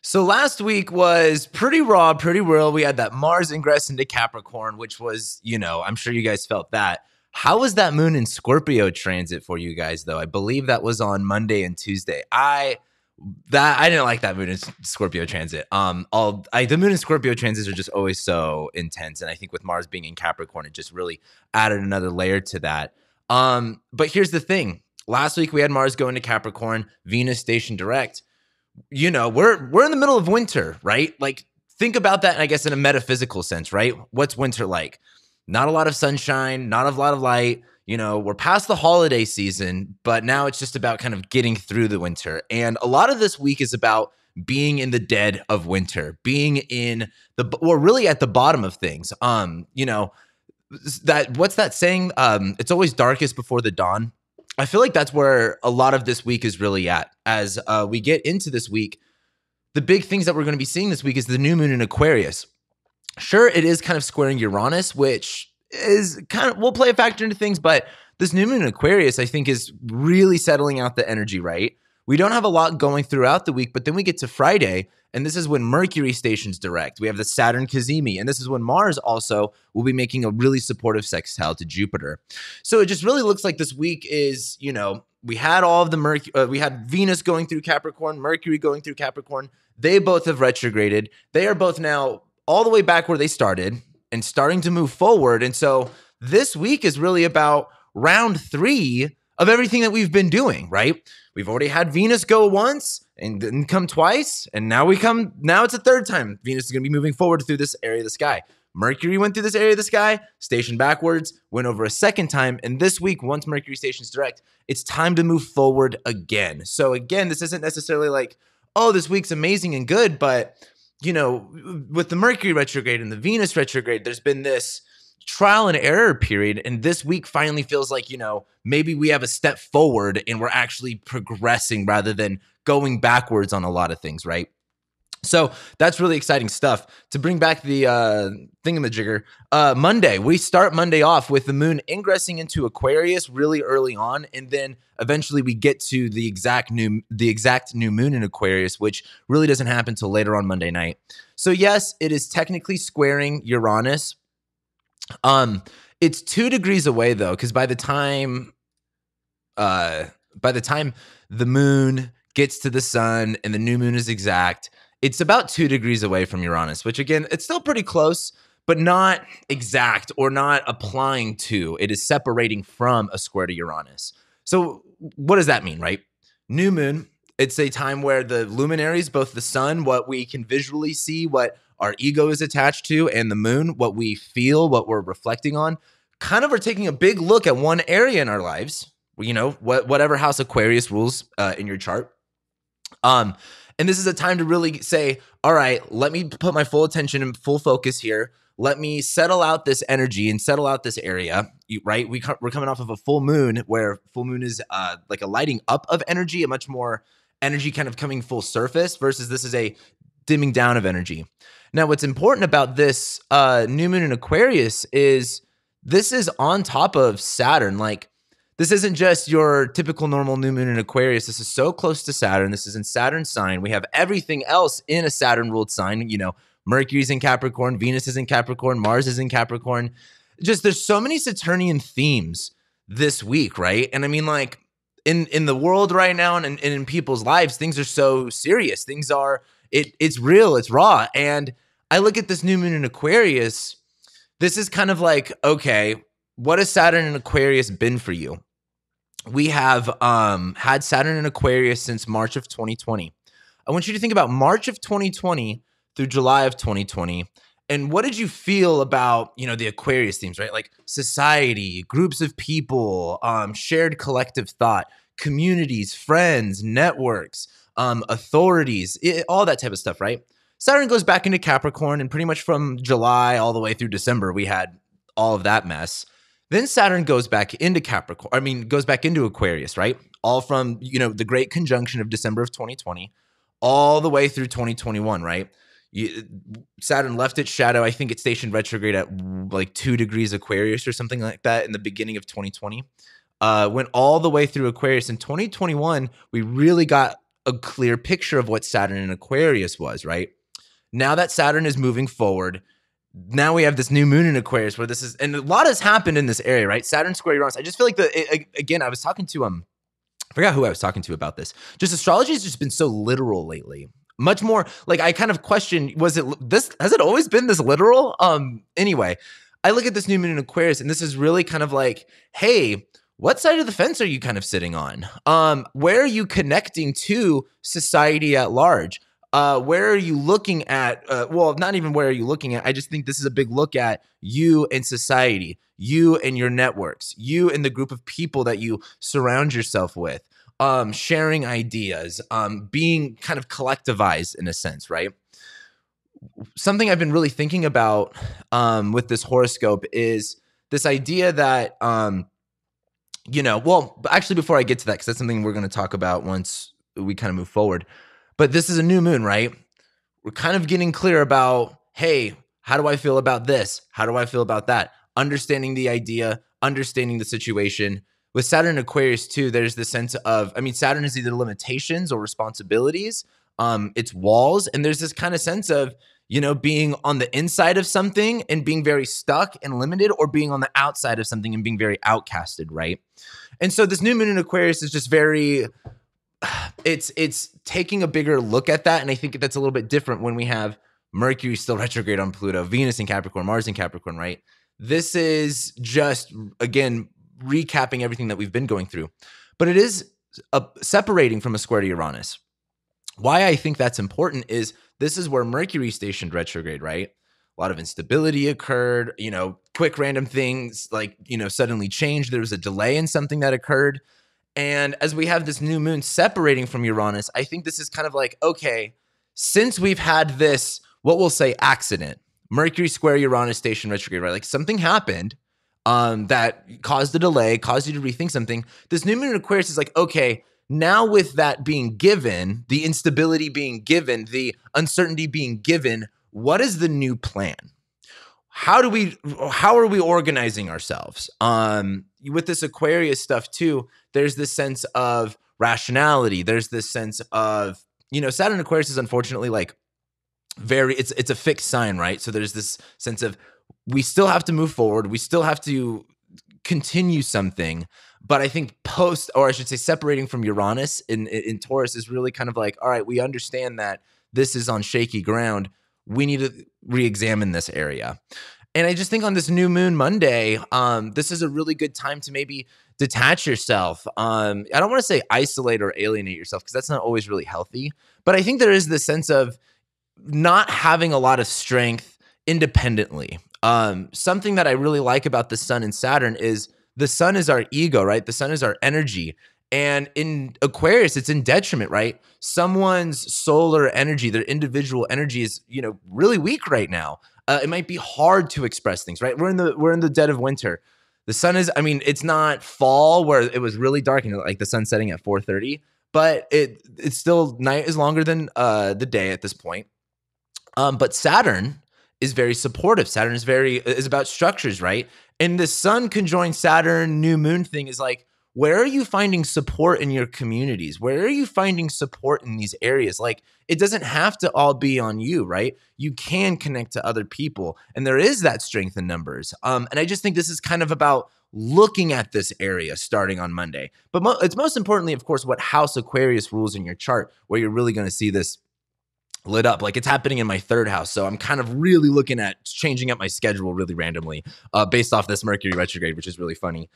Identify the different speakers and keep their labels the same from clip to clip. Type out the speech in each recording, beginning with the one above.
Speaker 1: So last week was pretty raw, pretty real. We had that Mars ingress into Capricorn, which was, I'm sure you guys felt that. How was that moon in Scorpio transit for you guys, though? I believe that was on Monday and Tuesday. I didn't like that moon in Scorpio transit. The moon in Scorpio transits are just always so intense, and I think with Mars being in Capricorn, it just really added another layer to that. But here's the thing: last week we had Mars go into Capricorn, Venus station direct. We're in the middle of winter, right? Like, think about that, I guess, in a metaphysical sense, right? What's winter like? Not a lot of sunshine, not a lot of light. We're past the holiday season, but now it's just about kind of getting through the winter. And a lot of this week is about being in the dead of winter, being or really at the bottom of things. What's that saying? It's always darkest before the dawn. I feel like that's where a lot of this week is really at. As we get into this week, the big things that we're going to be seeing this week is the new moon in Aquarius. Sure, it is kind of squaring Uranus, which is will play a factor into things, but this new moon in Aquarius, I think, is really settling out the energy, right? We don't have a lot going throughout the week, but then we get to Friday, and this is when Mercury stations direct. We have the Saturn Cazimi, and this is when Mars also will be making a really supportive sextile to Jupiter. So it just really looks like this week is, we had all of the we had Venus going through Capricorn, Mercury going through Capricorn. They both have retrograded. They are both now all the way back where they started and starting to move forward. And so this week is really about round 3 of everything that we've been doing, right? We've already had Venus go once and then come twice. And now it's a third time. Venus is going to be moving forward through this area of the sky. Mercury went through this area of the sky, stationed backwards, went over a second time. And this week, once Mercury stations direct, it's time to move forward again. So again, this isn't necessarily like, oh, this week's amazing and good, but with the Mercury retrograde and the Venus retrograde, there's been this trial and error period. And this week finally feels like, maybe we have a step forward and we're actually progressing rather than going backwards on a lot of things, right? So that's really exciting stuff. To bring back the thingamajigger, Monday, we start Monday off with the moon ingressing into Aquarius really early on, and then eventually we get to the exact new moon in Aquarius, which really doesn't happen until later on Monday night. So yes, it is technically squaring Uranus. It's 2 degrees away though, because by the time the moon gets to the sun and the new moon is exact, it's about 2 degrees away from Uranus, which again, it's still pretty close, but not exact or not applying to. It is separating from a square to Uranus. So what does that mean, right? New moon, it's a time where the luminaries, both the sun, what we can visually see, what our ego is attached to, and the moon, what we feel, what we're reflecting on, kind of are taking a big look at one area in our lives, whatever house Aquarius rules in your chart. And this is a time to really say, all right, let me put my full attention and full focus here. Let me settle out this energy and settle out this area, right? We're coming off of a full moon where full moon is like a lighting up of energy, a much more energy kind of coming full surface versus this is a dimming down of energy. Now, what's important about this new moon in Aquarius is this is on top of Saturn. Like, this isn't just your typical normal new moon in Aquarius. This is so close to Saturn. This is in Saturn's sign. We have everything else in a Saturn-ruled sign. Mercury's in Capricorn, Venus is in Capricorn, Mars is in Capricorn. Just there's so many Saturnian themes this week, right? And I mean, like, in the world right now and in people's lives, things are so serious. Things are, it's real, it's raw. And I look at this new moon in Aquarius, this is kind of like, okay, what has Saturn in Aquarius been for you? We have had Saturn in Aquarius since March of 2020. I want you to think about March of 2020 through July of 2020. And what did you feel about, the Aquarius themes, right? Like society, groups of people, shared collective thought, communities, friends, networks, authorities, all that type of stuff, right? Saturn goes back into Capricorn, and pretty much from July all the way through December, we had all of that mess. Then Saturn goes back into goes back into Aquarius, right? All from, the great conjunction of December of 2020 all the way through 2021, right? Saturn left its shadow. I think it stationed retrograde at like 2 degrees Aquarius or something like that in the beginning of 2020. Went all the way through Aquarius. In 2021, we really got a clear picture of what Saturn in Aquarius was, right? Now that Saturn is moving forward, now we have this new moon in Aquarius where this is, and a lot has happened in this area, right? Saturn square Uranus. I just feel like again, I was talking to, I forgot who I was talking to about this. Just astrology has just been so literal lately. Much more like I kind of question, was it this, has it always been this literal? Anyway, I look at this new moon in Aquarius and this is really kind of like, hey, what side of the fence are you kind of sitting on? Where are you connecting to society at large? Where are you looking at? Well, not even where are you looking at. I just think this is a big look at you and society, you and your networks, you and the group of people that you surround yourself with, sharing ideas, being kind of collectivized in a sense, right? Something I've been really thinking about with this horoscope is this idea that, well, actually, before I get to that, because that's something we're going to talk about once we kind of move forward. But this is a new moon, right? We're kind of getting clear about, hey, how do I feel about this? How do I feel about that? Understanding the idea, understanding the situation. With Saturn and Aquarius too, there's this sense of, Saturn is either limitations or responsibilities. It's walls. And there's this kind of sense of, being on the inside of something and being very stuck and limited, or being on the outside of something and being very outcasted, right? And so this new moon in Aquarius is just very, it's taking a bigger look at that. And I think that's a little bit different when we have Mercury still retrograde on Pluto, Venus in Capricorn, Mars in Capricorn, right? This is just, again, recapping everything that we've been going through. But it is separating from a square to Uranus. Why I think that's important is this is where Mercury stationed retrograde, right? A lot of instability occurred, quick random things like, suddenly changed. There was a delay in something that occurred. And as we have this new moon separating from Uranus, I think this is kind of like, okay, since we've had this, what we'll say accident, Mercury square Uranus station retrograde, right? Like something happened that caused a delay, caused you to rethink something. This new moon in Aquarius is like, okay, now with that being given, the instability being given, the uncertainty being given, what is the new plan? How are we organizing ourselves? With this Aquarius stuff too, there's this sense of rationality. There's this sense of, Saturn Aquarius is unfortunately like it's a fixed sign, right? So there's this sense of we still have to move forward. We still have to continue something. But I think separating from Uranus in Taurus is really kind of like, all right, we understand that this is on shaky ground. We need to re-examine this area. And I just think on this new moon Monday, this is a really good time to maybe detach yourself. I don't want to say isolate or alienate yourself because that's not always really healthy. But I think there is this sense of not having a lot of strength independently. Something that I really like about the sun and Saturn is the sun is our ego, right? The sun is our energy. And in Aquarius, it's in detriment, right? Someone's solar energy, their individual energy is, really weak right now. It might be hard to express things, right? We're in the dead of winter. The sun is, it's not fall where it was really dark and like the sun setting at 4:30, but it's still night is longer than the day at this point. But Saturn is very supportive. Saturn is about structures, right? And the sun conjoined Saturn new moon thing is like, where are you finding support in your communities? Where are you finding support in these areas? Like, it doesn't have to all be on you, right? You can connect to other people. And there is that strength in numbers. And I just think this is kind of about looking at this area starting on Monday. But it's most importantly, of course, what house Aquarius rules in your chart, where you're really going to see this lit up. Like it's happening in my third house. So I'm kind of really looking at changing up my schedule really randomly based off this Mercury retrograde, which is really funny.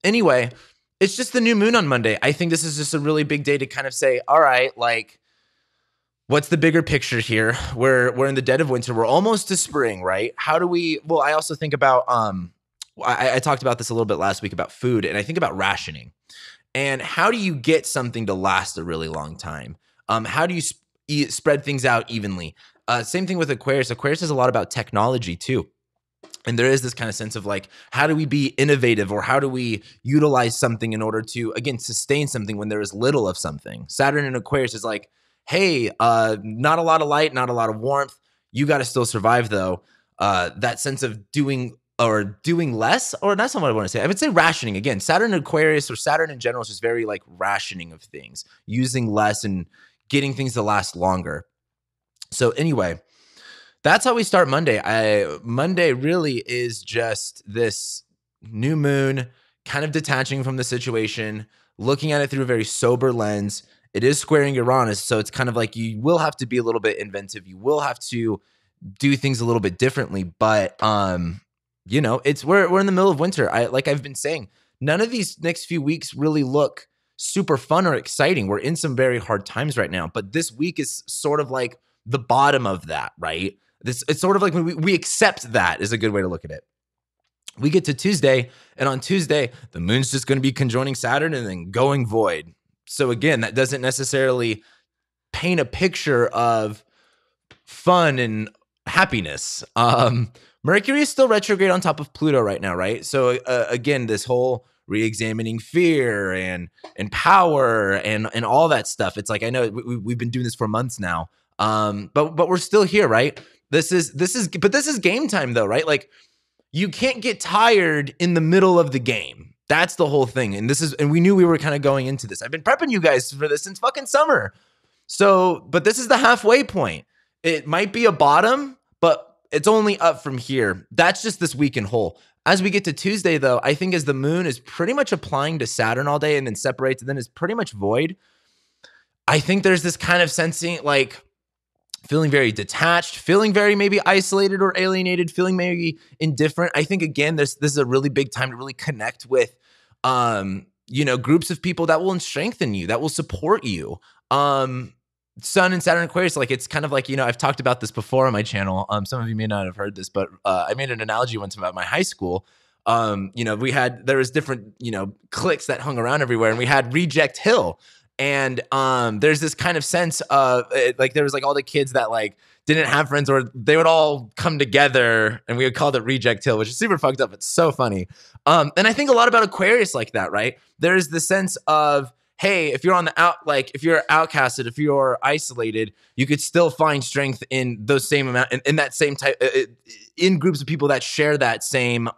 Speaker 1: Anyway, it's just the new moon on Monday. I think this is just a really big day to kind of say, all right, like, what's the bigger picture here? We're in the dead of winter. We're almost to spring, right? How do we, well, I also think about, I talked about this a little bit last week about food, and I think about rationing. And how do you get something to last a really long time? How do you spread things out evenly? Same thing with Aquarius. Aquarius is a lot about technology too. And there is this kind of sense of like, how do we be innovative, or how do we utilize something in order to, again, sustain something when there is little of something? Saturn in Aquarius is like, hey, not a lot of light, not a lot of warmth. You got to still survive though. That sense of doing or doing less, or that's not what I want to say. I would say rationing. Again, Saturn in Aquarius, or Saturn in general, is just very like rationing of things, using less and getting things to last longer. So anyway, that's how we start Monday. Monday really is just this new moon kind of detaching from the situation, looking at it through a very sober lens. It is squaring Uranus, so it's kind of like you will have to be a little bit inventive. You will have to do things a little bit differently, but it's we're in the middle of winter. Like I've been saying, none of these next few weeks really look super fun or exciting. We're in some very hard times right now, but this week is sort of like the bottom of that, right? It's sort of like when we accept that is a good way to look at it. We get to Tuesday, and on Tuesday, the moon's just going to be conjoining Saturn and then going void. So again, that doesn't necessarily paint a picture of fun and happiness. Mercury is still retrograde on top of Pluto right now, right? So again, this whole re-examining fear and power and all that stuff. It's like, I know we've been doing this for months now, but we're still here, right? This is game time though, right? Like, you can't get tired in the middle of the game. That's the whole thing. And we knew we were kind of going into this. I've been prepping you guys for this since fucking summer. So, but this is the halfway point. It might be a bottom, but it's only up from here. That's just this week in whole. As we get to Tuesday, though, I think as the moon is pretty much applying to Saturn all day and then separates and then is pretty much void, I think there's this kind of sensing, like, feeling very detached, feeling very maybe isolated or alienated, feeling maybe indifferent. I think, again, this is a really big time to really connect with, groups of people that will strengthen you, that will support you. Sun and Saturn Aquarius, like, it's kind of like, I've talked about this before on my channel. Some of you may not have heard this, but I made an analogy once about my high school. There was different, cliques that hung around everywhere, and we had Reject Hill. And there's this kind of sense of like, there was like all the kids that like didn't have friends, or they would all come together, and we would call it Reject Hill, which is super fucked up. It's so funny. And I think a lot about Aquarius like that, right? There's the sense of, hey, if you're on the out, like if you're outcasted, if you're isolated, you could still find strength in those same amount, in that same type, in groups of people that share that same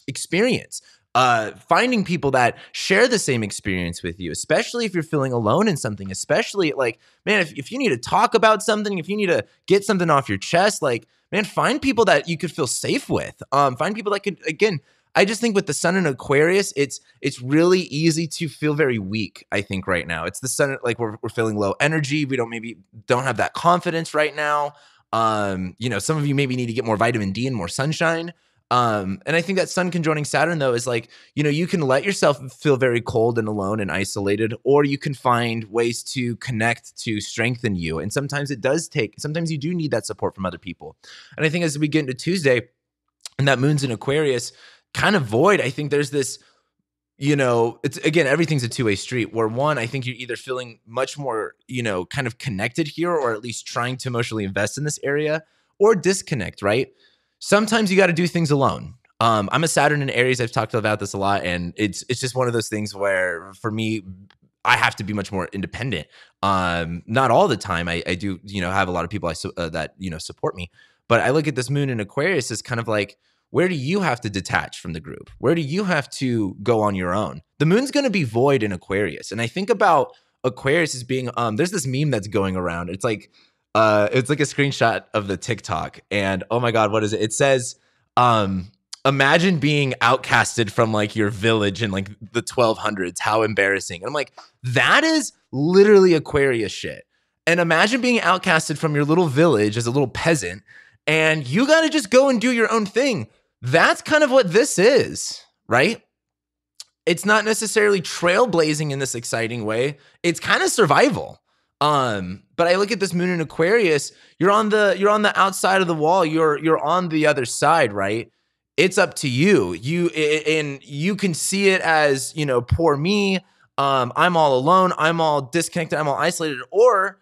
Speaker 1: experience. Finding people that share the same experience with you, especially if you're feeling alone in something, especially like, man, if you need to talk about something, if you need to get something off your chest, like, man, find people that you could feel safe with. Find people that could, again, I just think with the sun in Aquarius, it's really easy to feel very weak. I think right now it's the sun, like we're feeling low energy. We don't have that confidence right now. Some of you maybe need to get more vitamin D and more sunshine. And I think that sun conjoining Saturn, though, is like, you can let yourself feel very cold and alone and isolated, or you can find ways to connect to strengthen you. And sometimes sometimes you do need that support from other people. And I think as we get into Tuesday and that moon's in Aquarius, kind of void, I think there's this, it's, again, everything's a two-way street, where one, I think you're either feeling much more, kind of connected here, or at least trying to emotionally invest in this area, or disconnect, right? Sometimes you got to do things alone. I'm a Saturn in Aries. I've talked about this a lot, and it's just one of those things where, for me, I have to be much more independent. Not all the time. I do, have a lot of people that support me. But I look at this moon in Aquarius as kind of like, where do you have to detach from the group? Where do you have to go on your own? The moon's going to be void in Aquarius, and I think about Aquarius as being. There's this meme that's going around. It's like a screenshot of the TikTok, and oh my God, what is it? It says, imagine being outcasted from like your village in like the 1200s. How embarrassing. And I'm like, that is literally Aquarius shit. And imagine being outcasted from your little village as a little peasant, and you got to just go and do your own thing. That's kind of what this is, right? It's not necessarily trailblazing in this exciting way. It's kind of survival. But I look at this moon in Aquarius, you're on the outside of the wall. You're on the other side, right? It's up to you. You can see it as, poor me. I'm all alone. I'm all disconnected. I'm all isolated. Or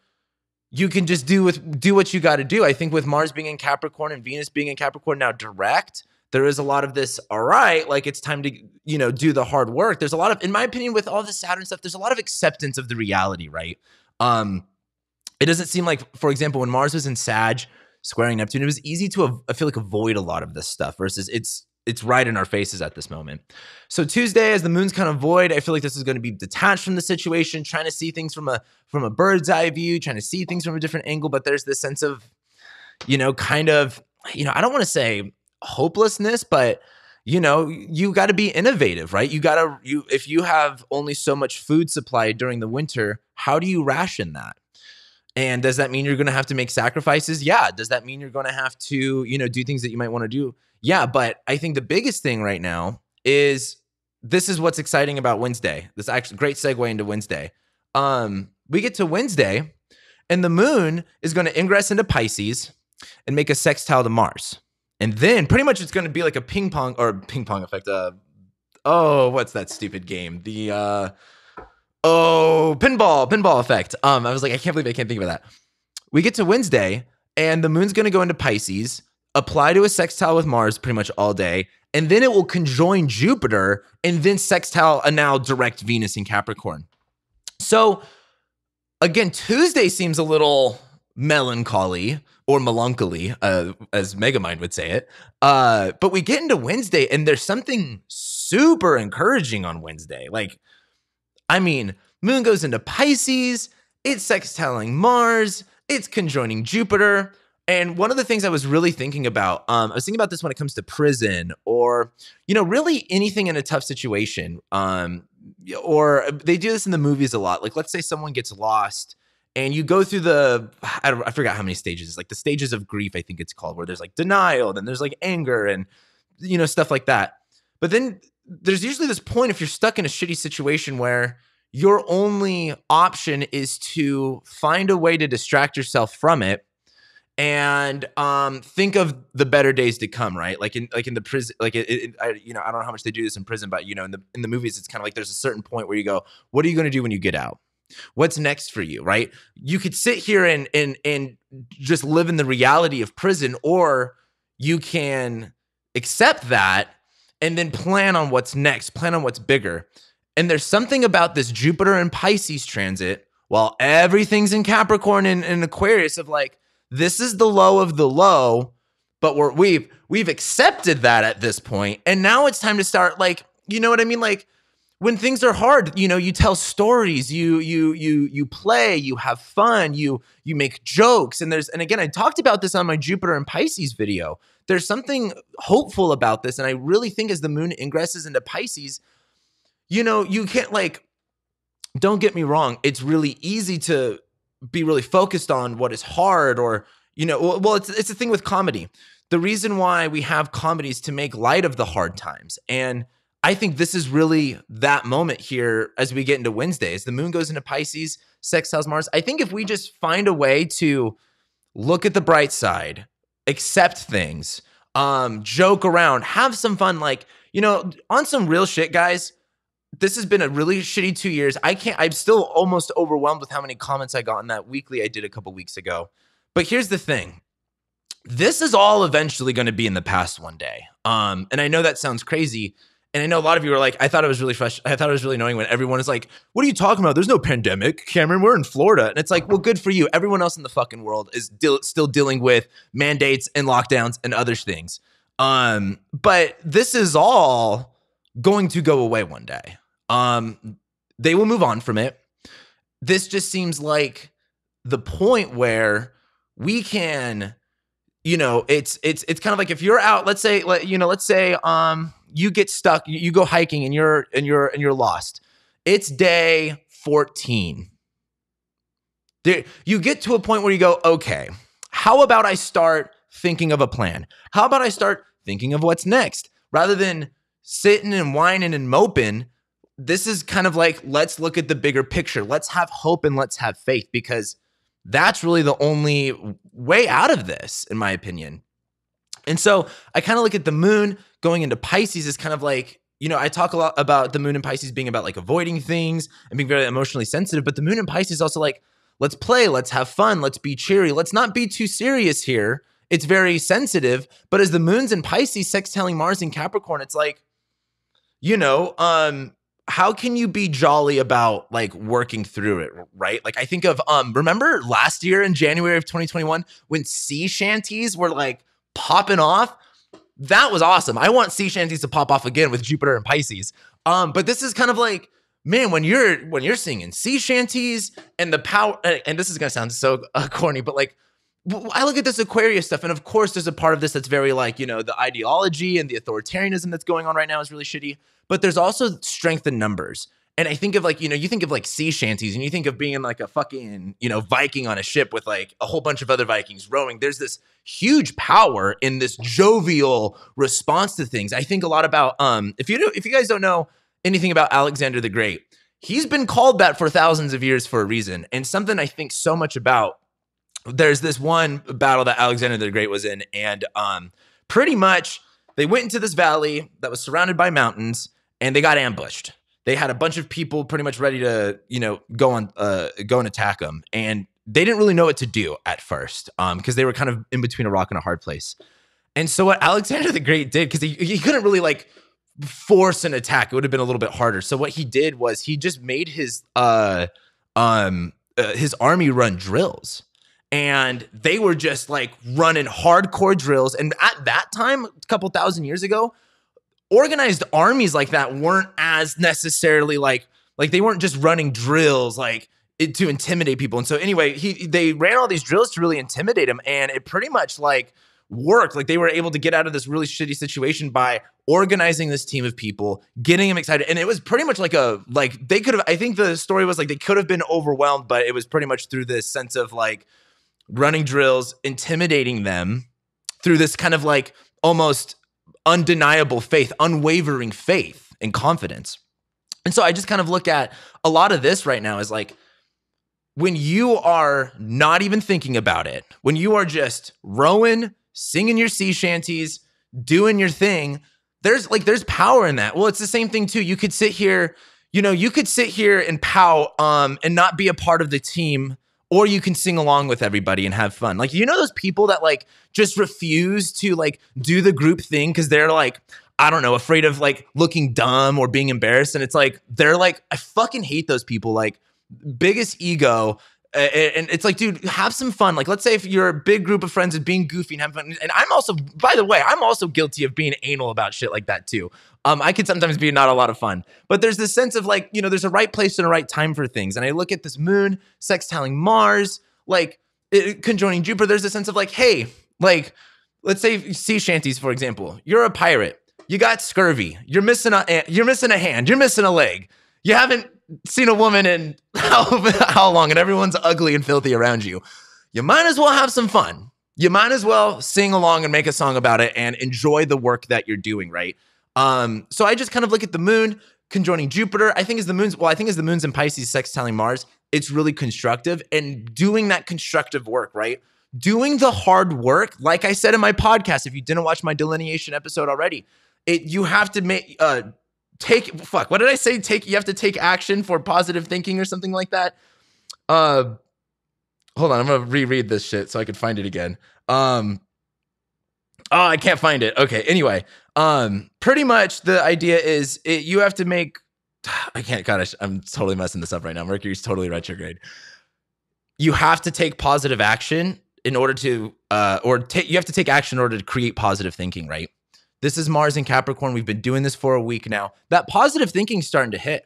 Speaker 1: you can just do what you got to do. I think with Mars being in Capricorn and Venus being in Capricorn now direct, there is a lot of this, all right, like it's time to, do the hard work. There's a lot of, in my opinion, with all the Saturn stuff, there's a lot of acceptance of the reality, right? It doesn't seem like, for example, when Mars was in Sag squaring Neptune, it was easy to, I feel like, avoid a lot of this stuff versus it's it's right in our faces at this moment. So Tuesday, as the moon's kind of void, I feel like this is going to be detached from the situation, trying to see things from a bird's eye view, trying to see things from a different angle. But there's this sense of, kind of, I don't want to say hopelessness, but you got to be innovative, right? If you have only so much food supply during the winter, how do you ration that? And does that mean you're going to have to make sacrifices? Yeah. Does that mean you're going to have to, do things that you might want to do? Yeah. But I think the biggest thing right now is this is what's exciting about Wednesday. This actually great segue into Wednesday. We get to Wednesday and the moon is going to ingress into Pisces and make a sextile to Mars. And then pretty much it's going to be like a ping pong effect. What's that stupid game? The, pinball effect. I was like, I can't believe I can't think of that. We get to Wednesday and the moon's going to go into Pisces, apply to a sextile with Mars pretty much all day. And then it will conjoin Jupiter and then sextile a now direct Venus in Capricorn. So again, Tuesday seems a little melancholy or melancholy, as Megamind would say it. But we get into Wednesday and there's something super encouraging on Wednesday. Moon goes into Pisces, it's sextiling Mars, it's conjoining Jupiter. And one of the things I was really thinking about, I was thinking about this when it comes to prison or, really anything in a tough situation. Or they do this in the movies a lot. Like, let's say someone gets lost and you go through I forgot how many stages. It's like the stages of grief, I think it's called, where there's like denial, then there's like anger and, stuff like that. But then there's usually this point if you're stuck in a shitty situation where your only option is to find a way to distract yourself from it and think of the better days to come, right? Like in the prison, I don't know how much they do this in prison, but in the movies, it's kind of like there's a certain point where you go, what are you going to do when you get out? What's next for you, right? You could sit here and just live in the reality of prison, or you can accept that and then plan on what's next, plan on what's bigger. And there's something about this Jupiter and Pisces transit, while everything's in Capricorn and Aquarius, of like, this is the low of the low, but we've accepted that at this point, and now it's time to start, like, you know what I mean? Like, when things are hard, you tell stories, you play, you have fun, you make jokes, and again, I talked about this on my Jupiter and Pisces video. There's something hopeful about this, and I really think as the moon ingresses into Pisces, you can't, don't get me wrong, it's really easy to be really focused on what is hard, or, it's the thing with comedy. The reason why we have comedy is to make light of the hard times. And I think this is really that moment here as we get into Wednesday. As the moon goes into Pisces, sextiles Mars, I think if we just find a way to look at the bright side, accept things, joke around, have some fun, on some real shit, guys. This has been a really shitty 2 years. I'm still almost overwhelmed with how many comments I got in that weekly I did a couple weeks ago. But here's the thing. This is all eventually going to be in the past one day. And I know that sounds crazy. And I know a lot of you are like, I thought it was really fresh. I thought it was really annoying when everyone is like, what are you talking about? There's no pandemic, Cameron. We're in Florida. And it's like, well, good for you. Everyone else in the fucking world is still dealing with mandates and lockdowns and other things. But this is all going to go away one day. They will move on from it. This just seems like the point where we can, it's kind of like if you're out, let's say, you get stuck, you go hiking and you're lost. It's day 14. You get to a point where you go, okay, how about I start thinking of a plan? How about I start thinking of what's next? Rather than sitting and whining and moping, this is kind of like, let's look at the bigger picture. Let's have hope and let's have faith, because that's really the only way out of this, in my opinion. And so I kind of look at the moon going into Pisces as kind of like, I talk a lot about the moon in Pisces being about like avoiding things and being very emotionally sensitive, but the moon in Pisces is also like, let's play, let's have fun, let's be cheery, let's not be too serious here. It's very sensitive, but as the moon's in Pisces, sextiling Mars in Capricorn, it's like, how can you be jolly about like working through it, right? Like I think of, remember last year in January of 2021 when sea shanties were like popping off? that was awesome. I want sea shanties to pop off again with Jupiter and Pisces. But this is kind of like, man, when you're singing sea shanties and the power, and this is gonna sound so corny, but like, I look at this Aquarius stuff, and of course, there's a part of this that's very like, the ideology and the authoritarianism that's going on right now is really shitty. But there's also strength in numbers. And I think of like, you think of like sea shanties and you think of being like a fucking, Viking on a ship with like a whole bunch of other Vikings rowing. There's this huge power in this jovial response to things. I think a lot about, if you guys don't know anything about Alexander the Great, he's been called that for thousands of years for a reason. And something I think so much about, there's this one battle that Alexander the Great was in, and pretty much they went into this valley that was surrounded by mountains and they got ambushed. They had a bunch of people pretty much ready to, go and attack them. And they didn't really know what to do at first because they were kind of in between a rock and a hard place. And so what Alexander the Great did, because he couldn't really like force an attack, it would have been a little bit harder. So what he did was he just made his army run drills. And they were just like running hardcore drills. And at that time, a couple thousand years ago, organized armies like that weren't as necessarily like they weren't just running drills to intimidate people. And so anyway, they ran all these drills to really intimidate him, and it pretty much like worked. Like they were able to get out of this really shitty situation by organizing this team of people, getting them excited. And it was pretty much they could have, I think the story was like they could have been overwhelmed, but it was pretty much through this sense of like running drills, intimidating them through this kind of like almost undeniable faith, unwavering faith and confidence. And so I just kind of look at a lot of this right now as like, when you are not even thinking about it, when you are just rowing, singing your sea shanties, doing your thing, there's power in that. Well, it's the same thing too. You could sit here, and pout and not be a part of the team, or you can sing along with everybody and have fun. Like, those people that like just refuse to like do the group thing because they're like, I don't know, afraid of like looking dumb or being embarrassed. And it's like, they're like, I fucking hate those people. Like, biggest ego. And it's like, dude, have some fun. Like, let's say if you're a big group of friends and being goofy and having fun. And I'm also, by the way, I'm also guilty of being anal about shit like that too. I could sometimes be not a lot of fun, but there's this sense of like, there's a right place and a right time for things. And I look at this moon sextiling Mars, like conjoining Jupiter. There's a sense of like, hey, like, let's say sea shanties, for example, you're a pirate, you got scurvy, you're missing a hand, you're missing a leg. You haven't seen a woman in how long, and everyone's ugly and filthy around you. You might as well have some fun. You might as well sing along and make a song about it and enjoy the work that you're doing, right? So I just kind of look at the moon conjoining Jupiter. I think as the moon's in Pisces sextiling Mars, it's really constructive, and doing that constructive work, right? Doing the hard work, like I said in my podcast, if you didn't watch my delineation episode already, you have to make what did I say? You have to take action for positive thinking or something like that. Hold on, I'm gonna reread this shit so I can find it again. I can't find it. Okay, anyway, pretty much the idea is you have to make. I'm totally messing this up right now. Mercury's totally retrograde. You have to take positive action in order to, you have to take action in order to create positive thinking, right? This is Mars in Capricorn. We've been doing this for a week now. That positive thinking is starting to hit.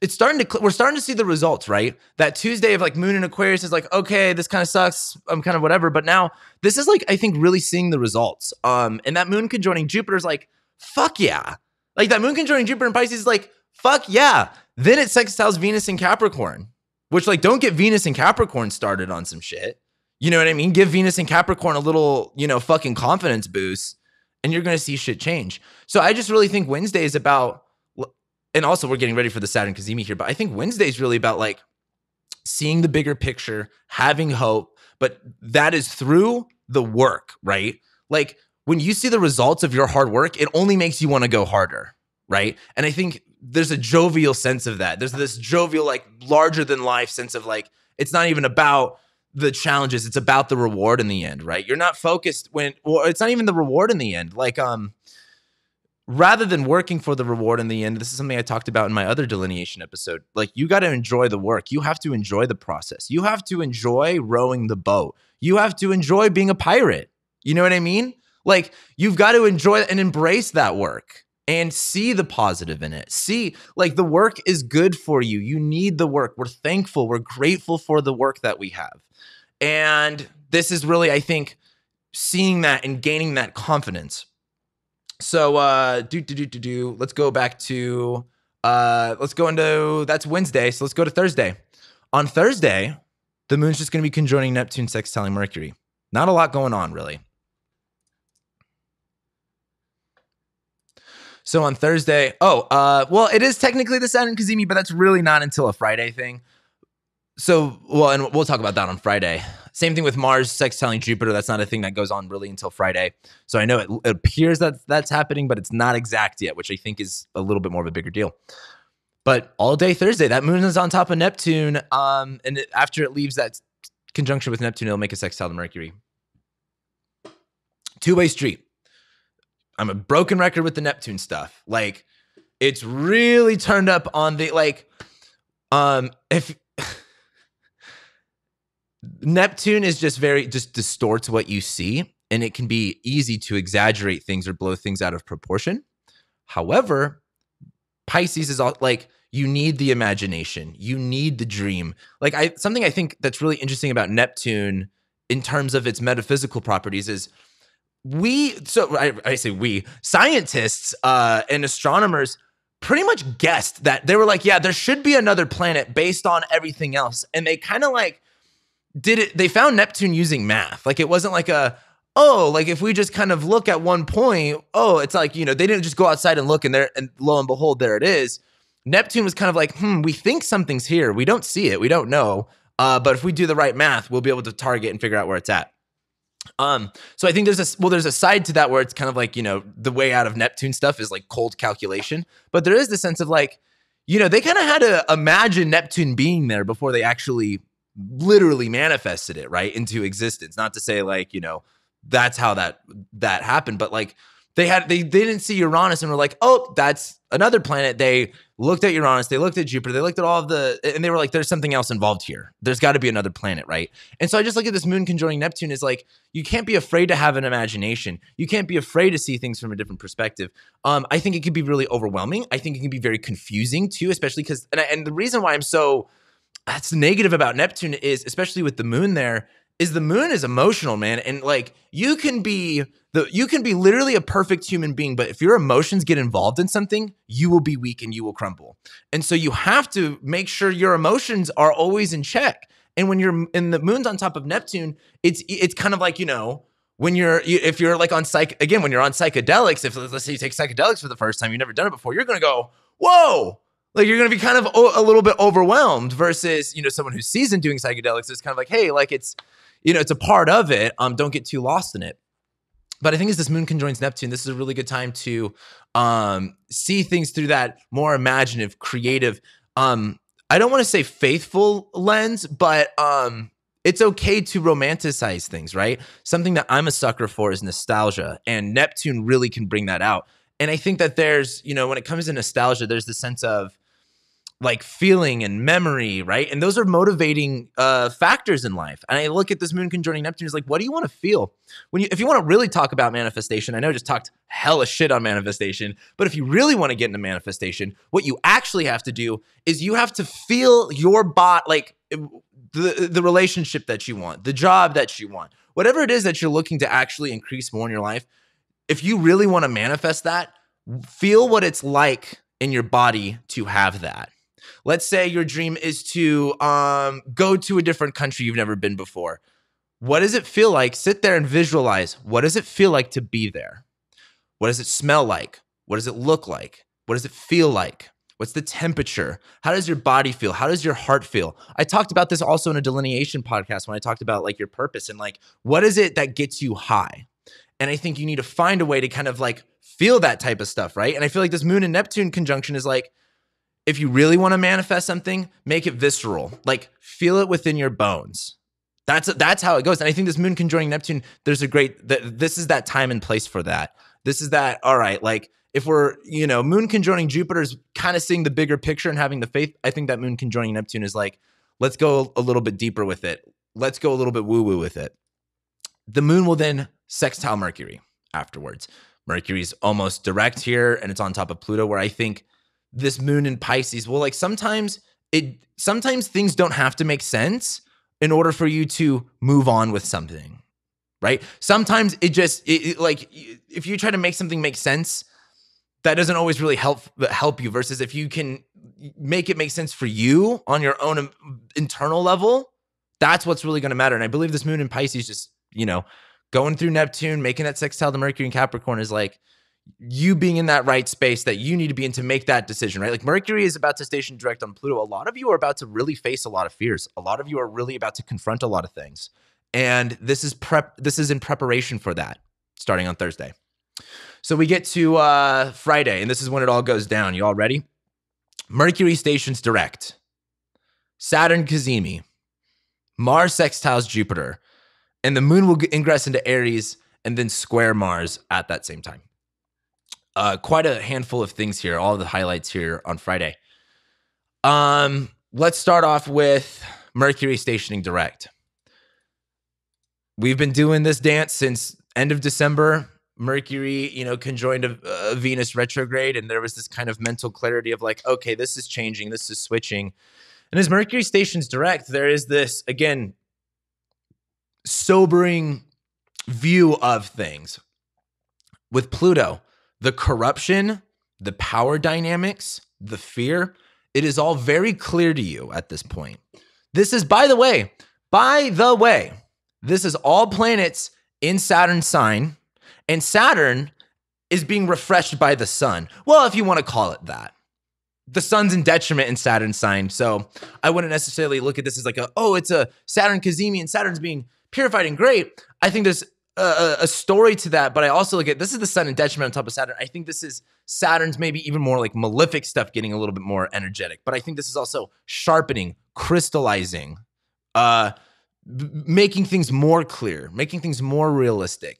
Speaker 1: We're starting to see the results, right? That Tuesday of like moon in Aquarius is like, okay, this kind of sucks. I'm kind of whatever. But now this is like, I think, really seeing the results. And that moon conjoining Jupiter is like, fuck yeah. Like that moon conjoining Jupiter in Pisces is like, fuck yeah. Then it sextiles Venus in Capricorn, which like, don't get Venus and Capricorn started on some shit. You know what I mean? Give Venus and Capricorn a little, fucking confidence boost, and you're going to see shit change. So I just really think Wednesday is about, and also we're getting ready for the Saturn Cazimi here, but I think Wednesday is really about like seeing the bigger picture, having hope, but that is through the work, right? Like when you see the results of your hard work, it only makes you want to go harder, right? And I think there's a jovial sense of that. There's this jovial, like larger than life sense of like, it's not even about the challenges, it's about the reward in the end, right? You're not focused it's not even the reward in the end. Like, rather than working for the reward in the end, this is something I talked about in my other delineation episode. Like, you got to enjoy the work. You have to enjoy the process. You have to enjoy rowing the boat. You have to enjoy being a pirate. You know what I mean? Like, you've got to enjoy and embrace that work and see the positive in it. See, like, the work is good for you. You need the work. We're thankful. We're grateful for the work that we have. And this is really, I think, seeing that and gaining that confidence. So let's go back to let's go into, that's Wednesday. So let's go to Thursday. On Thursday, the moon's just going to be conjoining Neptune, sextiling Mercury. Not a lot going on, really. So on Thursday, well, it is technically the Saturn cazimi, but that's really not until a Friday thing. So, well, and we'll talk about that on Friday. Same thing with Mars sextiling Jupiter. That's not a thing that goes on really until Friday. So I know it appears that that's happening, but it's not exact yet, which I think is a little bit more of a bigger deal. But all day Thursday, that moon is on top of Neptune. And after it leaves that conjunction with Neptune, it'll make a sextile to Mercury. Two-way street. I'm a broken record with the Neptune stuff. Like, it's really turned up on the, like, if Neptune is just distorts what you see, and it can be easy to exaggerate things or blow things out of proportion. However, Pisces is all, like, you need the imagination, you need the dream. Like, something I think that's really interesting about Neptune in terms of its metaphysical properties is I say we scientists and astronomers pretty much guessed that. They were like, yeah, there should be another planet based on everything else, and they kind of like did it. They found Neptune using math. Like, it wasn't like like if we just kind of look at one point, it's like, they didn't just go outside and look, and lo and behold, there it is. Neptune was kind of like, we think something's here. We don't see it. We don't know. But if we do the right math, we'll be able to target and figure out where it's at. So I think there's a side to that where it's kind of like, the way out of Neptune stuff is like cold calculation. But there is the sense of like, they kind of had to imagine Neptune being there before they actually literally manifested it right into existence. Not to say like, that's how that happened, but like they didn't see Uranus and were like, oh, that's another planet. They looked at Uranus, they looked at Jupiter, they looked at all of and they were like, there's something else involved here. There's got to be another planet, right? And so I just look at this moon conjoining Neptune is like, you can't be afraid to have an imagination. You can't be afraid to see things from a different perspective. I think it can be really overwhelming. I think it can be very confusing too, especially because, and the reason why I'm so that's negative about Neptune is, especially with the moon there, is the moon is emotional, man. And like, you can be literally a perfect human being, but if your emotions get involved in something, you will be weak and you will crumble. And so you have to make sure your emotions are always in check. And when you're in the moon's on top of Neptune, it's kind of like, when if you're like on when you're on psychedelics, if let's say you take psychedelics for the first time, you've never done it before, you're going to go, whoa. Like, you're going to be kind of a little bit overwhelmed versus, someone who's seasoned doing psychedelics is kind of like, hey, like it's a part of it. Don't get too lost in it. But I think as this moon conjoins Neptune, this is a really good time to see things through that more imaginative, creative, I don't want to say faithful lens, but it's okay to romanticize things, right? Something that I'm a sucker for is nostalgia, and Neptune really can bring that out. And I think that there's, when it comes to nostalgia, there's the sense of like feeling and memory, right? And those are motivating factors in life. And I look at this moon conjoining Neptune, is like, what do you want to feel? If you want to really talk about manifestation, I know I just talked hella shit on manifestation, but if you really want to get into manifestation, what you actually have to do is you have to feel your body, like the relationship that you want, the job that you want, whatever it is that you're looking to actually increase more in your life. If you really want to manifest that, feel what it's like in your body to have that. Let's say your dream is to go to a different country you've never been before. What does it feel like? Sit there and visualize. What does it feel like to be there? What does it smell like? What does it look like? What does it feel like? What's the temperature? How does your body feel? How does your heart feel? I talked about this also in a delineation podcast when I talked about like your purpose and like, what is it that gets you high? And I think you need to find a way to kind of like feel that type of stuff, right? And I feel like this moon and Neptune conjunction is like, if you really want to manifest something, make it visceral. Like, feel it within your bones. That's how it goes. And I think this moon conjoining Neptune, this is that time and place for that. This is that, all right, like if we're, moon conjoining Jupiter is kind of seeing the bigger picture and having the faith. I think that moon conjoining Neptune is like, let's go a little bit deeper with it. Let's go a little bit woo-woo with it. The moon will then sextile Mercury afterwards. Mercury's almost direct here, and it's on top of Pluto, where I think this moon in Pisces, well, like sometimes things don't have to make sense in order for you to move on with something, right? Sometimes like if you try to make something make sense, that doesn't always really help you, versus if you can make it make sense for you on your own internal level, that's what's really going to matter. And I believe this moon in Pisces, just, going through Neptune, making that sextile to Mercury and Capricorn, is like you being in that right space that you need to be in to make that decision, right? Like Mercury is about to station direct on Pluto. A lot of you are about to really face a lot of fears. A lot of you are really about to confront a lot of things. And this is in preparation for that, starting on Thursday. So we get to Friday, and this is when it all goes down. You all ready? Mercury stations direct. Saturn cazimi. Mars sextiles Jupiter. And the moon will ingress into Aries and then square Mars at that same time. Quite a handful of things here, all of the highlights here on Friday. Let's start off with Mercury stationing direct. We've been doing this dance since end of December. Mercury, conjoined a Venus retrograde, and there was this kind of mental clarity of like, okay, this is changing, this is switching. And as Mercury stations direct, there is this, again, sobering view of things. With Pluto, the corruption, the power dynamics, the fear, it is all very clear to you at this point. This is, by the way, this is all planets in Saturn's sign, and Saturn is being refreshed by the sun. Well, if you want to call it that. The sun's in detriment in Saturn's sign, so I wouldn't necessarily look at this as like it's a Saturn cazimi and Saturn's being purified and great. I think there's a story to that, but I also look at this is the sun in detriment on top of Saturn. I think this is Saturn's maybe even more like malefic stuff getting a little bit more energetic, but I think this is also sharpening, crystallizing, making things more clear, making things more realistic,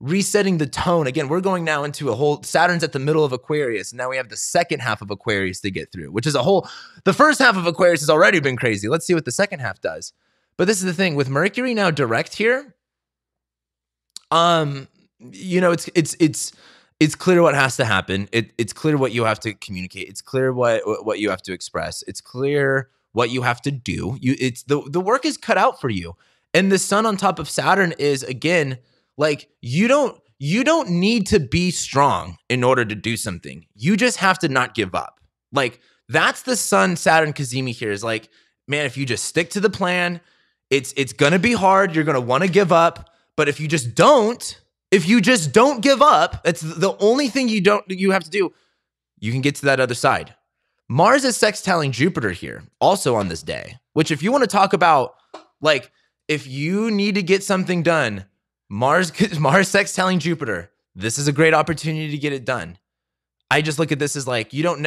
Speaker 1: resetting the tone. Again, we're going now into a whole, Saturn's at the middle of Aquarius, and now we have the second half of Aquarius to get through, which is the first half of Aquarius has already been crazy. Let's see what the second half does. But this is the thing, with Mercury now direct here, it's clear what has to happen. It's clear what you have to communicate. It's clear what you have to express. It's clear what you have to do. It's the work is cut out for you. And the sun on top of Saturn is, again, like you don't need to be strong in order to do something. You just have to not give up. Like that's the sun Saturn cazimi here, is like, man, if you just stick to the plan, it's gonna be hard. You're gonna want to give up. But if you just don't give up, that's the only thing you have to do. You can get to that other side. Mars is sextiling Jupiter here, also on this day, which if you want to talk about, like, if you need to get something done, Mars sextiling Jupiter, this is a great opportunity to get it done. I just look at this as like, you don't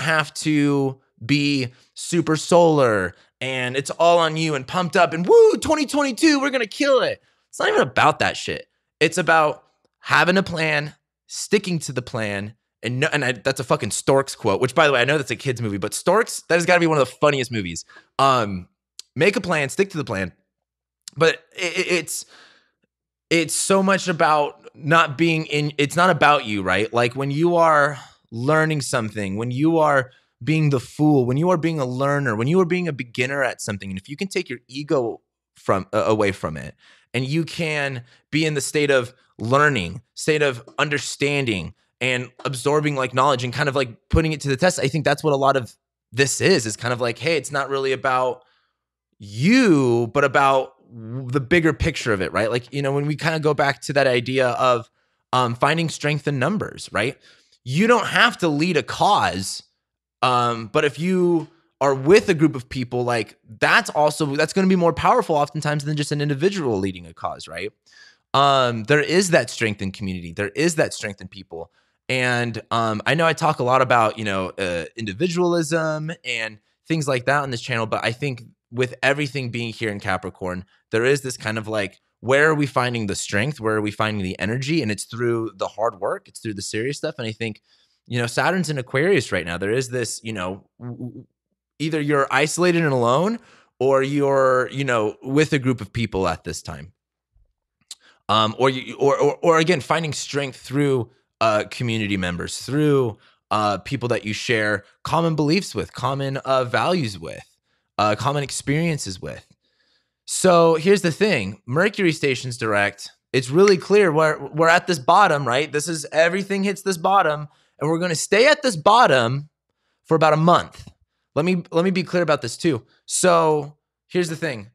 Speaker 1: have to be super solar and it's all on you and pumped up and woo, 2022, we're going to kill it. It's not even about that shit. It's about having a plan, sticking to the plan. That's a fucking Storks quote, which by the way, I know that's a kid's movie, but Storks, that has got to be one of the funniest movies. Make a plan, stick to the plan. But it's so much about not being it's not about you, right? Like when you are learning something, when you are being the fool, when you are being a learner, when you are being a beginner at something, and if you can take your ego away from it, and you can be in the state of learning, state of understanding and absorbing like knowledge and kind of like putting it to the test, I think that's what a lot of this is kind of like, hey, it's not really about you, but about the bigger picture of it, right? Like, when we kind of go back to that idea of finding strength in numbers, right? You don't have to lead a cause, but if you are with a group of people, like that's going to be more powerful oftentimes than just an individual leading a cause, right? There is that strength in community. There is that strength in people. And I know I talk a lot about, individualism and things like that on this channel, but I think with everything being here in Capricorn, there is this kind of like, where are we finding the strength? Where are we finding the energy? And it's through the hard work. It's through the serious stuff. And I think, Saturn's in Aquarius right now. There is this, either you're isolated and alone or you're, with a group of people at this time. Or again, finding strength through community members, through people that you share common beliefs with, common values with, common experiences with. So here's the thing: Mercury stations direct. It's really clear we're at this bottom, right? This is everything hits this bottom, and we're going to stay at this bottom for about a month. Let me be clear about this too. So here's the thing: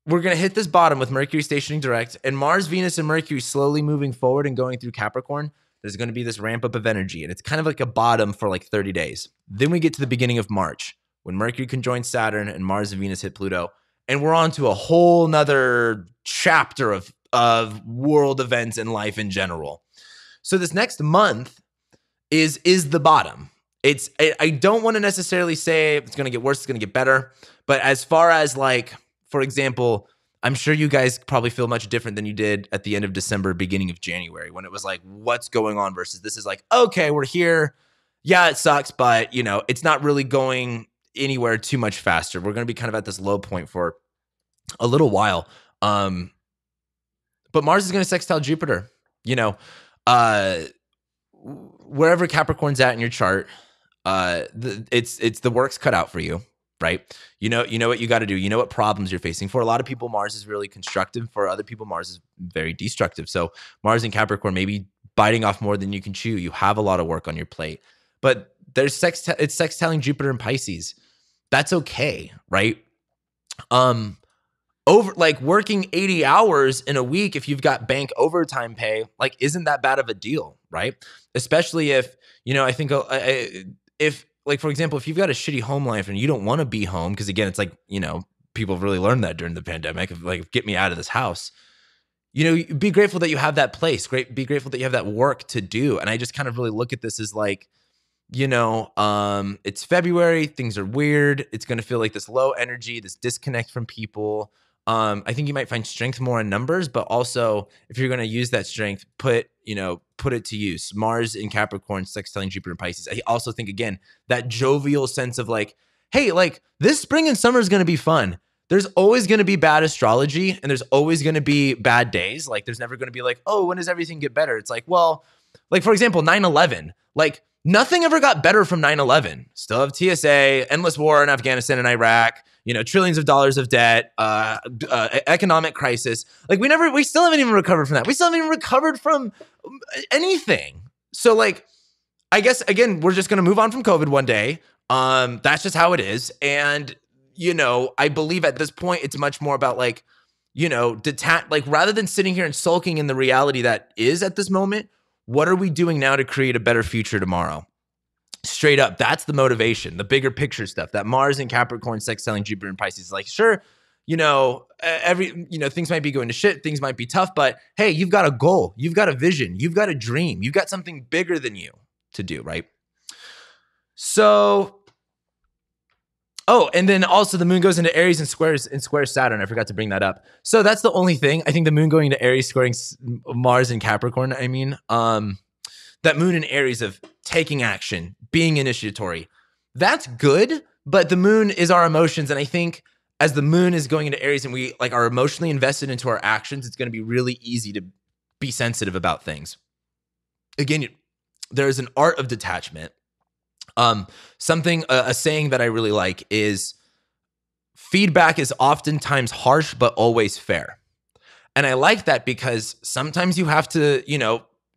Speaker 1: we're going to hit this bottom with Mercury stationing direct, and Mars, Venus, and Mercury slowly moving forward and going through Capricorn. There's going to be this ramp up of energy, and it's kind of like a bottom for like 30 days. Then we get to the beginning of March when Mercury conjoins Saturn and Mars and Venus hit Pluto. And we're on to a whole nother chapter of world events and life in general. So this next month is the bottom. I don't want to necessarily say it's going to get worse, it's going to get better. But as far as like, for example, I'm sure you guys probably feel much different than you did at the end of December, beginning of January, when it was like, what's going on versus this is like, okay, we're here. Yeah, it sucks, but it's not really going anywhere too much faster. We're going to be kind of at this low point for a little while. But Mars is going to sextile Jupiter, wherever Capricorn's at in your chart, it's the work's cut out for you, right? You know what you got to do. You know what problems you're facing. For a lot of people, Mars is really constructive. For other people, Mars is very destructive. So Mars and Capricorn may be biting off more than you can chew. You have a lot of work on your plate, but it's sextiling Jupiter and Pisces. That's okay, right? Over like working 80 hours in a week, if you've got bank overtime pay, like isn't that bad of a deal, right? Especially if, I think if like, for example, if you've got a shitty home life and you don't want to be home, because again, it's like, people have really learned that during the pandemic of like, get me out of this house. Be grateful that you have that place. Be grateful that you have that work to do. And I just kind of really look at this as like, it's February, things are weird. It's going to feel like this low energy, this disconnect from people. I think you might find strength more in numbers, but also if you're going to use that strength, put it to use. Mars in Capricorn, sextiling Jupiter and Pisces. I also think, again, that jovial sense of like, hey, like this spring and summer is going to be fun. There's always going to be bad astrology and there's always going to be bad days. Like there's never going to be like, oh, when does everything get better? It's like, well, like for example, 9/11, like nothing ever got better from 9/11. Still have TSA, endless war in Afghanistan and Iraq, trillions of dollars of debt, economic crisis. Like we still haven't even recovered from that. We still haven't even recovered from anything. So like, I guess, again, we're just going to move on from COVID one day. That's just how it is. And, I believe at this point, it's much more about like, like rather than sitting here and sulking in the reality that is at this moment, what are we doing now to create a better future tomorrow? Straight up, that's the motivation, the bigger picture stuff. That Mars and Capricorn sextiling Jupiter and Pisces is like, sure, things might be going to shit, things might be tough, but hey, you've got a goal, you've got a vision, you've got a dream, you've got something bigger than you to do, right? So, and then also the moon goes into Aries and squares Saturn. I forgot to bring that up. So that's the only thing. I think the moon going into Aries, squaring Mars and Capricorn. I mean, that moon in Aries of taking action, being initiatory. That's good, but the moon is our emotions. And I think as the moon is going into Aries and we like are emotionally invested into our actions, it's going to be really easy to be sensitive about things. Again, there is an art of detachment. A saying that I really like is feedback is oftentimes harsh, but always fair. And I like that because sometimes you have to,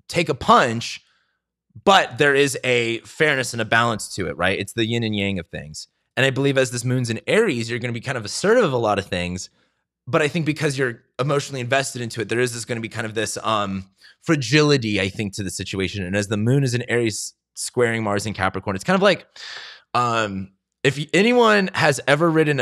Speaker 1: take a punch, but there is a fairness and a balance to it, right? It's the yin and yang of things. And I believe as this moon's in Aries, you're going to be kind of assertive of a lot of things. But I think because you're emotionally invested into it, there is going to be kind of this fragility, I think, to the situation. And as the moon is in Aries, squaring Mars and Capricorn, it's kind of like if anyone has ever ridden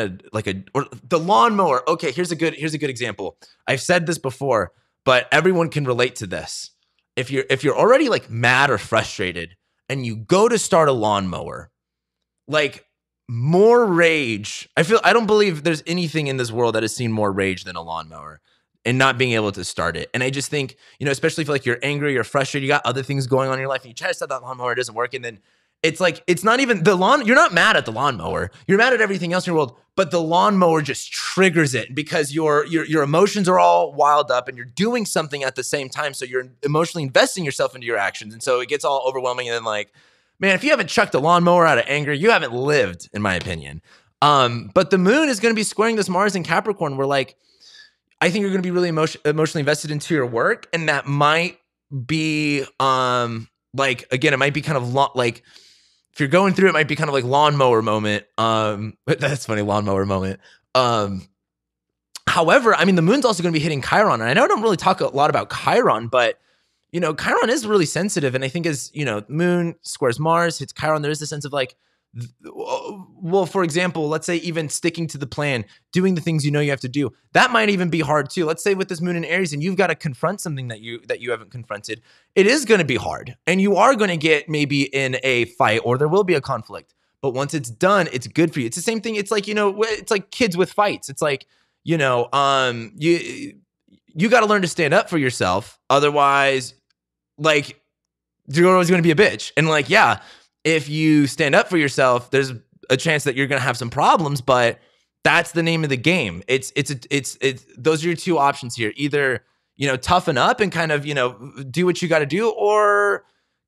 Speaker 1: or the lawnmower. Okay, here's a good example. I've said this before, but everyone can relate to this. If you're already like mad or frustrated and you go to start a lawnmower, like more rage. I don't believe there's anything in this world that has seen more rage than a lawnmower and not being able to start it. And I just think, especially if like you're angry or frustrated, you got other things going on in your life and you try to start that lawnmower, it doesn't work. And then it's like, it's not even the lawn. You're not mad at the lawnmower. You're mad at everything else in your world, but the lawnmower just triggers it because your emotions are all wild up and you're doing something at the same time. So you're emotionally investing yourself into your actions. And so it gets all overwhelming. And then like, man, if you haven't chucked a lawnmower out of anger, you haven't lived, in my opinion. But the moon is going to be squaring this Mars in Capricorn, where like, I think you're going to be really emotionally invested into your work. And that might be, like, again, it might be kind of like, if you're going through, it might be kind of like lawnmower moment. That's funny, lawnmower moment. However, I mean, the moon's also going to be hitting Chiron. And I know I don't really talk a lot about Chiron, but, you know, Chiron is really sensitive. And I think as, you know, moon squares Mars, hits Chiron, there is a sense of like, well, for example, let's say even sticking to the plan, doing the things you know you have to do, that might even be hard too. Let's say with this moon in Aries and you've got to confront something that you haven't confronted, it is going to be hard and you are going to get maybe in a fight or there will be a conflict. But once it's done, it's good for you. It's the same thing. It's like, you know, it's like kids with fights. It's like, you know, you got to learn to stand up for yourself. Otherwise, like, you're always going to be a bitch. And like, yeah, if you stand up for yourself, there's a chance that you're going to have some problems, but that's the name of the game. It's those are your two options here. Either, you know, toughen up and kind of, you know, do what you got to do, or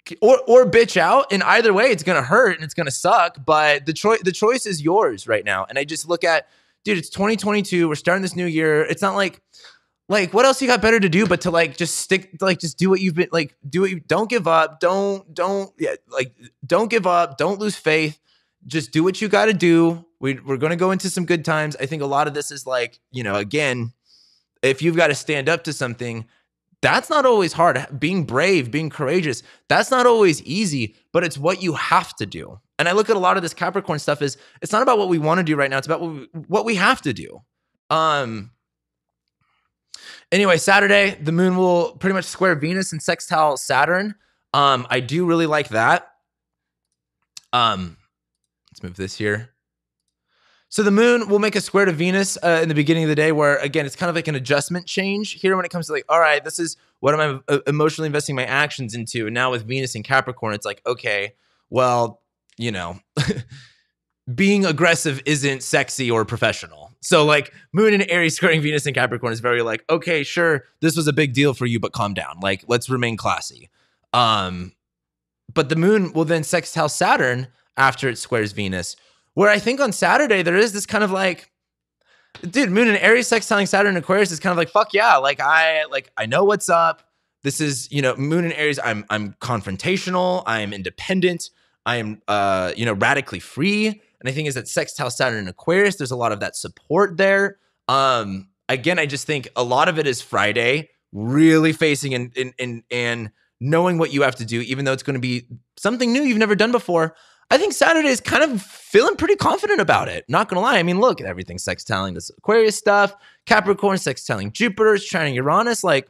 Speaker 1: bitch out. And either way, it's going to hurt and it's going to suck, but the choice is yours right now. And I just look at, dude, it's 2022. We're starting this new year. It's not like what else you got better to do but to like just stick, like just do what you've been, like do what you, don't give up, don't give up, don't lose faith, just do what you got to do. We're going to go into some good times. I think a lot of this is like, you know, again, if you've got to stand up to something, that's not always hard. Being brave, being courageous, that's not always easy, but it's what you have to do. And I look at a lot of this Capricorn stuff is it's not about what we want to do right now. It's about what we have to do. Anyway, Saturday, the moon will pretty much square Venus and sextile Saturn. I do really like that. Let's move this here. So the moon will make a square to Venus in the beginning of the day where, again, it's kind of like an adjustment change here when it comes to like, all right, this is what am I emotionally investing my actions into? And now with Venus and Capricorn, it's like, okay, well, you know, being aggressive isn't sexy or professional. So like moon and Aries squaring Venus and Capricorn is very like, okay, sure, this was a big deal for you, but calm down. Like, let's remain classy. But the moon will then sextile Saturn after it squares Venus, where I think on Saturday there is this kind of like, dude, moon and Aries sextiling Saturn and Aquarius is kind of like, fuck yeah, I know what's up. This is, you know, moon and Aries, I'm confrontational, I'm independent, I am you know, radically free. And I think is that sextile Saturn and Aquarius, there's a lot of that support there. Again, I just think a lot of it is Friday, really facing and knowing what you have to do, even though it's going to be something new you've never done before. I think Saturday is kind of feeling pretty confident about it. Not going to lie. I mean, look, everything's sextiling this Aquarius stuff, Capricorn sextiling Jupiter, trining Uranus, like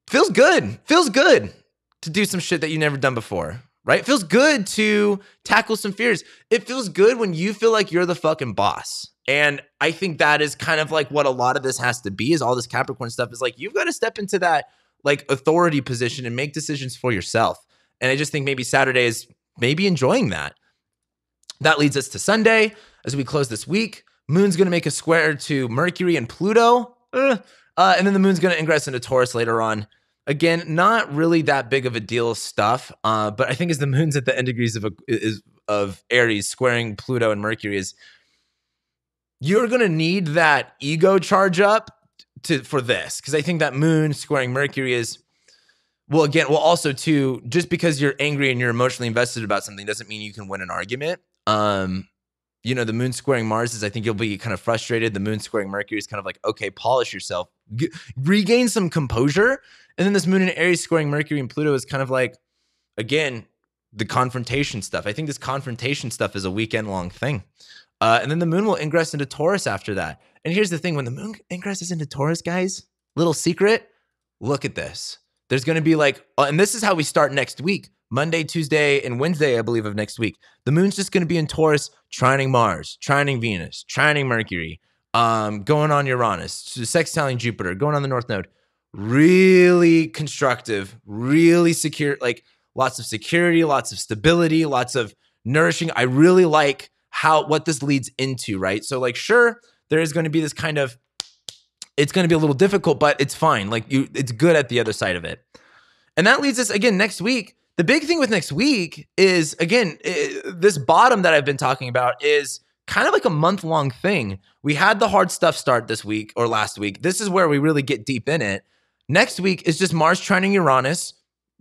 Speaker 1: feels good. Feels good to do some shit that you've never done before. Right? It feels good to tackle some fears. It feels good when you feel like you're the fucking boss. And I think that is kind of like what a lot of this has to be, is all this Capricorn stuff is like, you've got to step into that like authority position and make decisions for yourself. And I just think maybe Saturday is maybe enjoying that. That leads us to Sunday as we close this week. Moon's going to make a square to Mercury and Pluto. And then the moon's going to ingress into Taurus later on. Again, not really that big of a deal stuff, but I think as the moon's at the end degrees of Aries squaring Pluto and Mercury, is you're going to need that ego charge up for this, because I think that moon squaring Mercury is, well, also too, just because you're angry and you're emotionally invested about something doesn't mean you can win an argument. You know, the moon squaring Mars is, I think you'll be kind of frustrated. The moon squaring Mercury is kind of like, okay, polish yourself, regain some composure. And then this moon and Aries squaring Mercury and Pluto is kind of like, again, the confrontation stuff. I think this confrontation stuff is a weekend long thing. And then the moon will ingress into Taurus after that. And here's the thing, when the moon ingresses into Taurus, guys, little secret, look at this. There's going to be like, and this is how we start next week. Monday, Tuesday, and Wednesday, I believe, of next week. The moon's just going to be in Taurus, trining Mars, trining Venus, trining Mercury, going on Uranus, sextiling Jupiter, going on the North Node. Really constructive, really secure, like lots of security, lots of stability, lots of nourishing. I really like what this leads into, right? So like, sure, there is going to be this kind of, it's going to be a little difficult, but it's fine. Like it's good at the other side of it. And that leads us again next week. The big thing with next week is, again, this bottom that I've been talking about is kind of like a month-long thing. We had the hard stuff start this week or last week. This is where we really get deep in it. Next week is just Mars trining Uranus.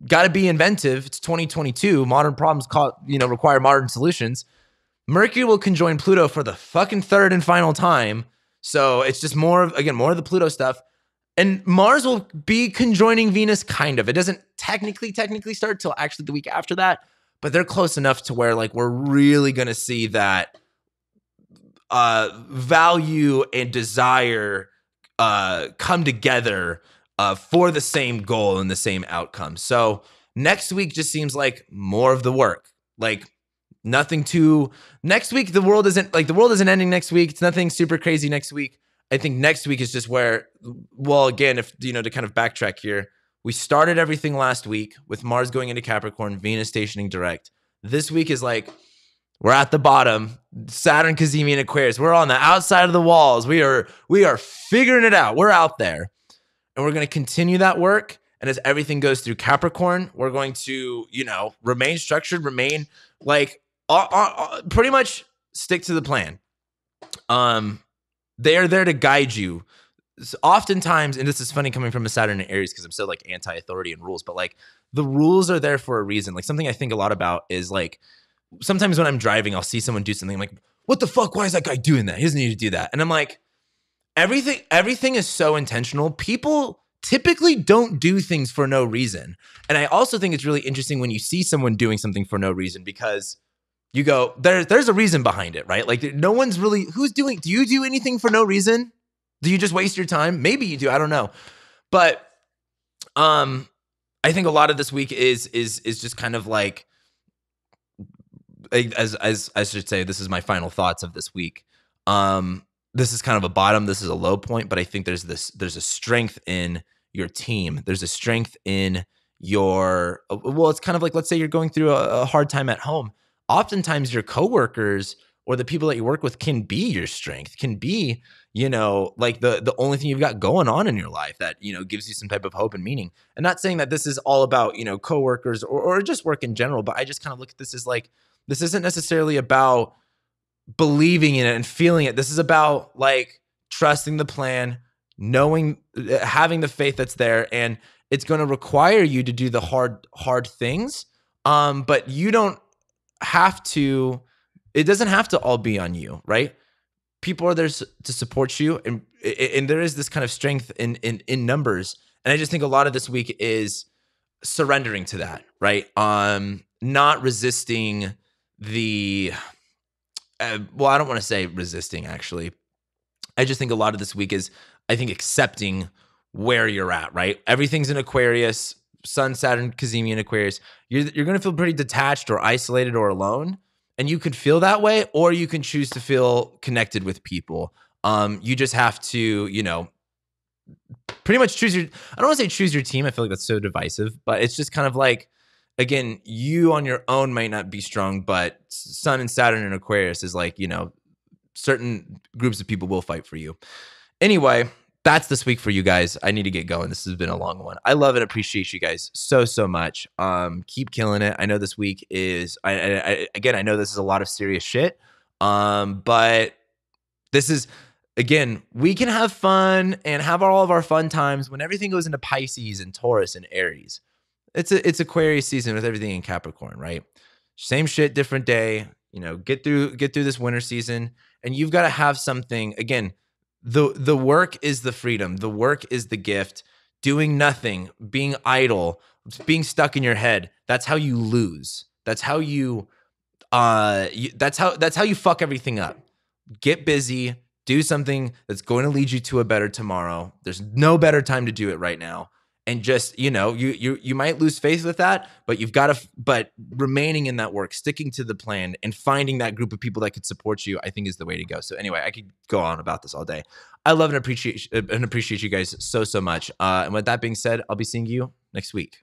Speaker 1: Got to be inventive. It's 2022. Modern problems require modern solutions. Mercury will conjoin Pluto for the fucking third and final time. So it's just more of the Pluto stuff. And Mars will be conjoining Venus, kind of. It doesn't technically start till actually the week after that, but they're close enough to where like we're really going to see that value and desire come together for the same goal and the same outcome. So next week just seems like more of the work. Like next week, the world isn't ending next week. It's nothing super crazy next week. I think next week is just where, well, again, if to kind of backtrack here, we started everything last week with Mars going into Capricorn, Venus stationing direct. This week is like, we're at the bottom, Saturn, Cazimi, and Aquarius. We're on the outside of the walls. We are figuring it out. We're out there. And we're going to continue that work. And as everything goes through Capricorn, we're going to, remain structured, remain like, pretty much stick to the plan. They are there to guide you. So oftentimes, and this is funny coming from a Saturn in Aries because I'm so like anti-authority and rules, but like the rules are there for a reason. Like something I think a lot about is like sometimes when I'm driving, I'll see someone do something. I'm like, what the fuck? Why is that guy doing that? He doesn't need to do that. And I'm like, everything is so intentional. People typically don't do things for no reason. And I also think it's really interesting when you see someone doing something for no reason because you go, there's a reason behind it, right? Like no one's really, do you do anything for no reason? Do you just waste your time? Maybe you do, I don't know. But I think a lot of this week is just kind of like, as I should say, this is my final thoughts of this week. This is kind of a bottom, this is a low point, but I think there's a strength in your team. There's a strength in it's kind of like, let's say you're going through a hard time at home. Oftentimes your coworkers or the people that you work with can be your strength, can be, like the only thing you've got going on in your life that, gives you some type of hope and meaning. And not saying that this is all about, coworkers or just work in general, but I just kind of look at this as like, this isn't necessarily about believing in it and feeling it. This is about like trusting the plan, knowing, having the faith that's there, and it's going to require you to do the hard things. But you don't have to, it doesn't have to all be on you, right? People are there to support you. And there is this kind of strength in numbers. And I just think a lot of this week is surrendering to that, right? Not resisting the, I don't want to say resisting actually. I just think a lot of this week is, I think, accepting where you're at, right? Everything's in Aquarius, Sun, Saturn, Cazimi in Aquarius. You're going to feel pretty detached or isolated or alone. And you could feel that way, or you can choose to feel connected with people. You just have to, pretty much choose your, I don't want to say choose your team. I feel like that's so divisive, but it's just kind of like, again, you on your own might not be strong, but Sun and Saturn and Aquarius is like, certain groups of people will fight for you. Anyway, that's this week for you guys. I need to get going. This has been a long one. I love and appreciate you guys so much. Keep killing it. I know this week is, I know this is a lot of serious shit. But this is, again, we can have fun and have all of our fun times when everything goes into Pisces and Taurus and Aries. It's Aquarius season with everything in Capricorn, right? Same shit, different day. Get through this winter season, and you've got to have something. Again, the work is the freedom. The work is the gift. Doing nothing, being idle, being stuck in your head. That's how you lose. That's how you that's how you fuck everything up. Get busy. Do something that's going to lead you to a better tomorrow. There's no better time to do it right now. And just, you might lose faith with that, but but remaining in that work, sticking to the plan and finding that group of people that could support you, I think is the way to go. So anyway, I could go on about this all day. I love and appreciate you guys so much. And with that being said, I'll be seeing you next week.